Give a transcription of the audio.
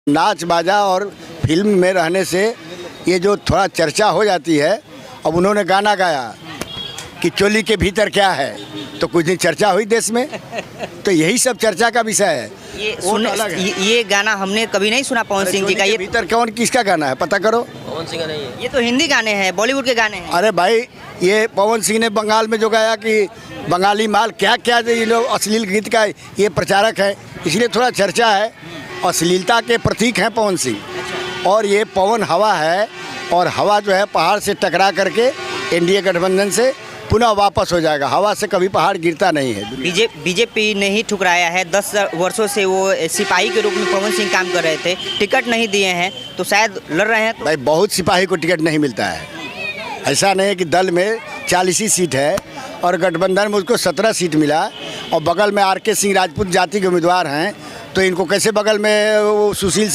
नाच बाजा और फिल्म में रहने से ये जो थोड़ा चर्चा हो जाती है। अब उन्होंने गाना गाया कि चोली के भीतर क्या है, तो कुछ दिन चर्चा हुई देश में, तो यही सब चर्चा का विषय है। ये गाना हमने कभी नहीं सुना पवन सिंह जी का। चोली ये के भीतर कौन किसका गाना है पता करो। पवन सिंह का नहीं है। ये तो हिंदी गाने हैं, बॉलीवुड के गाने हैं। अरे भाई, ये पवन सिंह ने बंगाल में जो गाया कि बंगाली माल क्या क्या, ये लोग अश्लील गीत का ये प्रचारक है, इसलिए थोड़ा चर्चा है। अश्लीलता के प्रतीक हैं पवन सिंह, और ये पवन हवा है, और हवा जो है पहाड़ से टकरा करके एनडीए गठबंधन से पुनः वापस हो जाएगा। हवा से कभी पहाड़ गिरता नहीं है। बीजेपी ने ही ठुकराया है। 10 वर्षों से वो सिपाही के रूप में पवन सिंह काम कर रहे थे, टिकट नहीं दिए हैं, तो शायद लड़ रहे हैं। भाई बहुत सिपाही को टिकट नहीं मिलता है। ऐसा नहीं है कि दल में 40 ही सीट है और गठबंधन में उसको 17 सीट मिला, और बगल में आर के सिंह राजपूत जाति के उम्मीदवार हैं, तो इनको कैसे बगल में वो सुशील